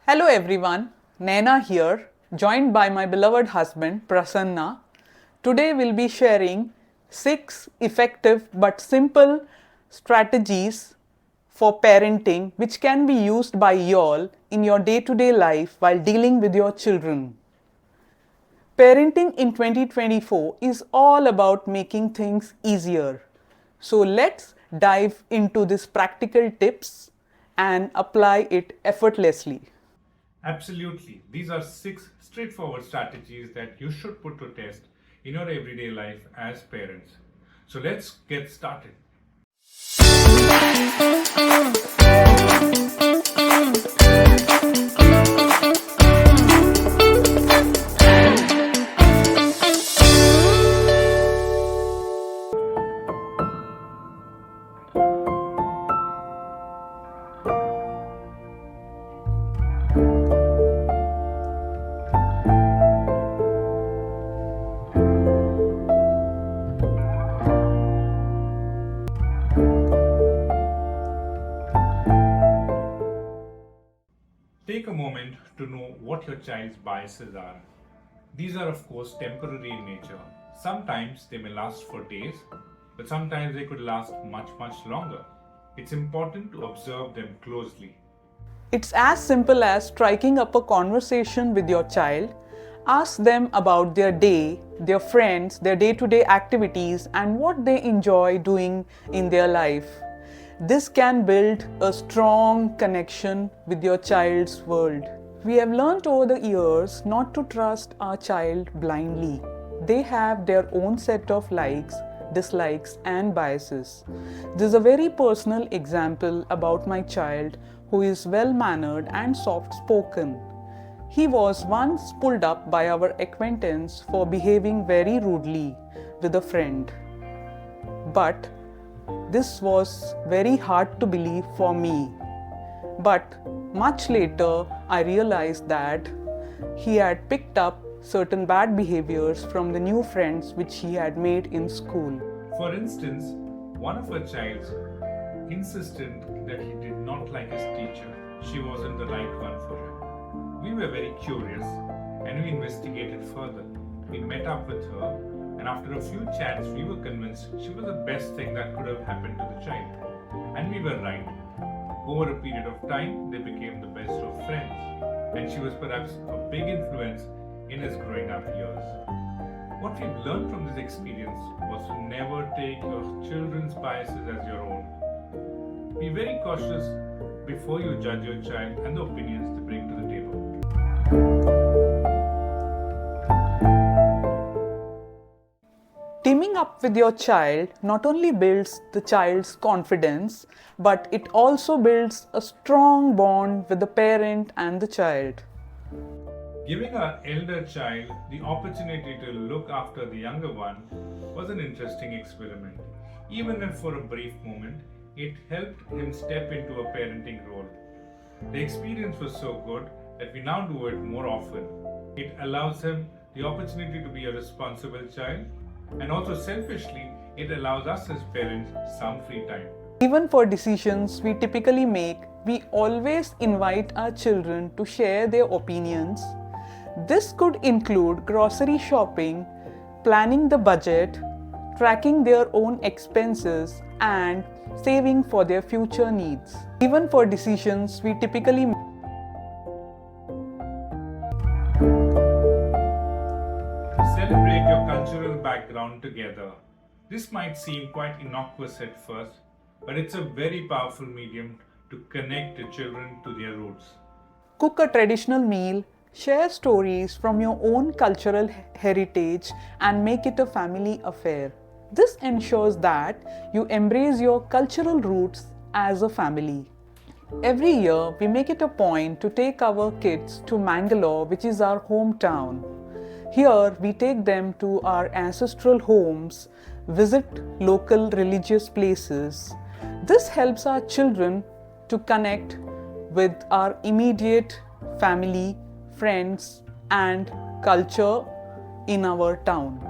Hello everyone, Naina here, joined by my beloved husband Prasanna. Today we'll be sharing 6 effective but simple strategies for parenting which can be used by y'all in your day-to-day life while dealing with your children. Parenting in 2024 is all about making things easier. So let's dive into these practical tips and apply it effortlessly. Absolutely. These are 6 straightforward strategies that you should put to test in your everyday life as parents. So let's get started. Take a moment to know what your child's biases are. These are, of course, temporary in nature. Sometimes they may last for days, but sometimes they could last much longer. It's important to observe them closely. It's as simple as striking up a conversation with your child. Ask them about their day, their friends, their day to day activities, and what they enjoy doing in their life. This can build a strong connection with your child's world. We have learned over the years not to trust our child blindly. They have their own set of likes, dislikes, and biases. This is a very personal example about my child who is well mannered and soft spoken. He was once pulled up by our acquaintance for behaving very rudely with a friend. But this was very hard to believe for me. But much later, I realized that he had picked up certain bad behaviors from the new friends which he had made in school. For instance, one of her childs insisted that he did not like his teacher. She wasn't the right one for him. We were very curious and we investigated further. We met up with her, and after a few chats, we were convinced she was the best thing that could have happened to the child. And we were right. Over a period of time, they became the best of friends, and she was perhaps a big influence in his growing up years. What we've learned from this experience was to never take your children's biases as your own. Be very cautious before you judge your child and the opinions they bring to the table. Teaming up with your child not only builds the child's confidence, but it also builds a strong bond with the parent and the child. Giving our elder child the opportunity to look after the younger one was an interesting experiment. Even if for a brief moment, it helped him step into a parenting role. The experience was so good that we now do it more often. It allows him the opportunity to be a responsible child, and also selfishly, it allows us as parents some free time. Even for decisions we typically make, we always invite our children to share their opinions. This could include grocery shopping, planning the budget, tracking their own expenses, and saving for their future needs. Even for decisions we typically make, Celebrate your cultural background together. This might seem quite innocuous at first, but it's a very powerful medium to connect the children to their roots. cook a traditional meal, share stories from your own cultural heritage, and make it a family affair. This ensures that you embrace your cultural roots as a family. Every year, we make it a point to take our kids to Mangalore, which is our hometown. Here, we take them to our ancestral homes, visit local religious places. This helps our children to connect with our immediate family, friends, and culture in our town.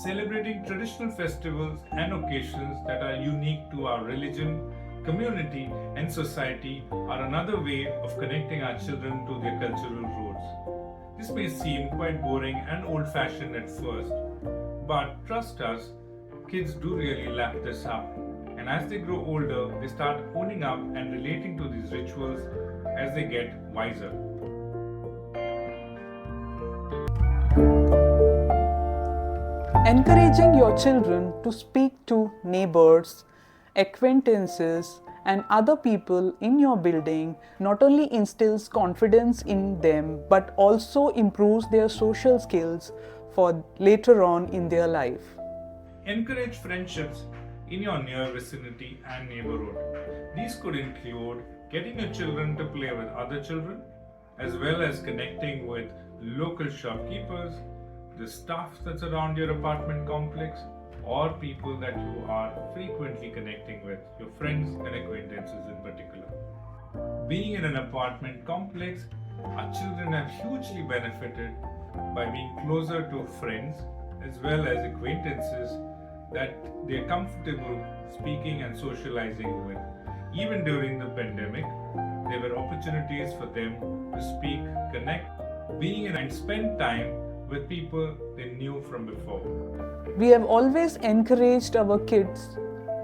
Celebrating traditional festivals and occasions that are unique to our religion community, and society are another way of connecting our children to their cultural roots. This may seem quite boring and old fashioned at first, but trust us, kids do really lap this up. And as they grow older, they start owning up and relating to these rituals as they get wiser. Encouraging your children to speak to neighbors, acquaintances, and other people in your building not only instills confidence in them but also improves their social skills for later on in their life. Encourage friendships in your near vicinity and neighborhood. These could include getting your children to play with other children, as well as connecting with local shopkeepers, the staff that's around your apartment complex, or people that you are frequently connecting with, your friends and acquaintances in particular. Being in an apartment complex, our children have hugely benefited by being closer to friends as well as acquaintances that they're comfortable speaking and socializing with. Even during the pandemic, there were opportunities for them to speak, connect, being in and spend time with people they knew from before. We have always encouraged our kids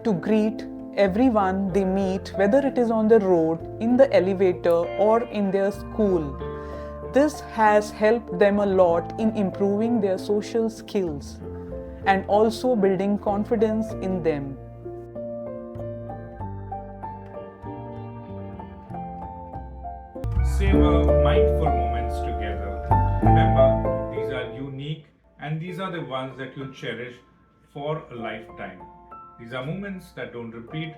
to greet everyone they meet, whether it is on the road, in the elevator, or in their school. This has helped them a lot in improving their social skills and also building confidence in them. Savor mindful moments together. Remember, these are unique and these are the ones that you'll cherish for a lifetime. These are moments that don't repeat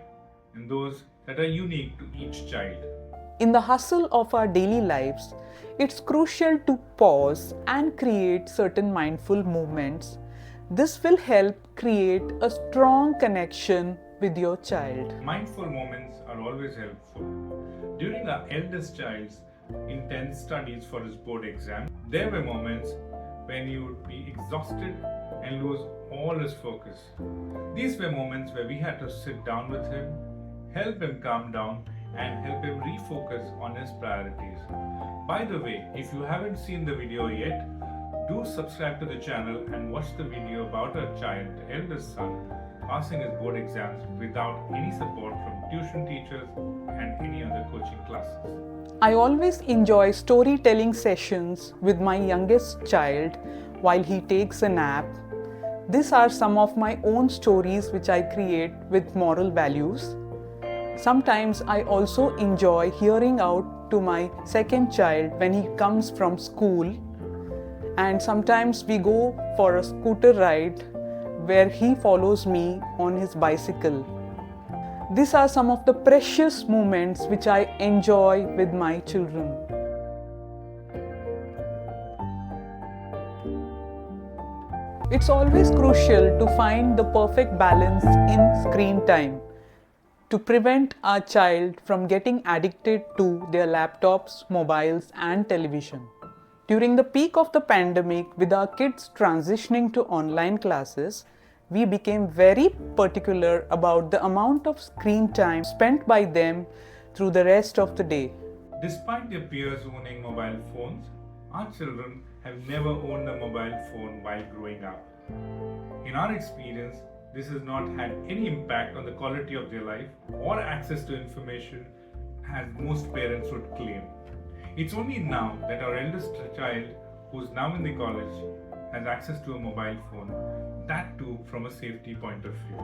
and those that are unique to each child. In the hustle of our daily lives, it's crucial to pause and create certain mindful movements. This will help create a strong connection with your child. Mindful moments are always helpful. During our eldest child's intense studies for his board exam, there were moments when he would be exhausted and lose all his focus. These were moments where we had to sit down with him, help him calm down, and help him refocus on his priorities. By the way, if you haven't seen the video yet, do subscribe to the channel and watch the video about our child, the eldest son, passing his board exams without any support from tuition teachers and any other coaching classes. I always enjoy storytelling sessions with my youngest child while he takes a nap. These are some of my own stories which I create with moral values. Sometimes I also enjoy hearing out to my second child when he comes from school, and sometimes we go for a scooter ride where he follows me on his bicycle. These are some of the precious moments which I enjoy with my children. It's always crucial to find the perfect balance in screen time to prevent our child from getting addicted to their laptops, mobiles, and television. During the peak of the pandemic, with our kids transitioning to online classes, we became very particular about the amount of screen time spent by them through the rest of the day. Despite their peers owning mobile phones, our children have never owned a mobile phone while growing up. In our experience, this has not had any impact on the quality of their life or access to information as most parents would claim. It's only now that our eldest child, who's now in the college, has access to a mobile phone, that too from a safety point of view.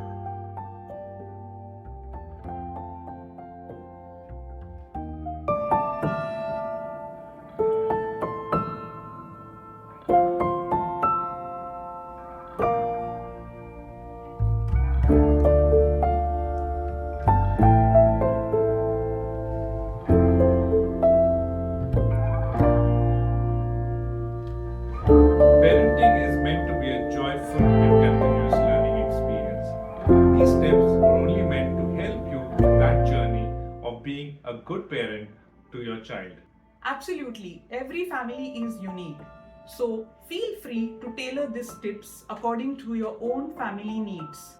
Parenting is meant to be a joyful and continuous learning experience. These steps are only meant to help you in that journey of being a good parent to your child. Absolutely, every family is unique. So feel free to tailor these tips according to your own family needs.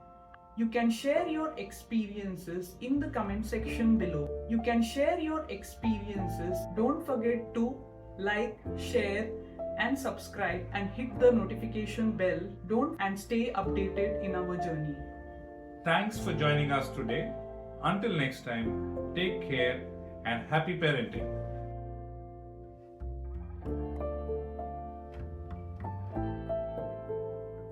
You can share your experiences in the comment section below. You can share your experiences. Don't forget to like, share, and subscribe and hit the notification bell. And stay updated in our journey. Thanks for joining us today. Until next time, take care and happy parenting.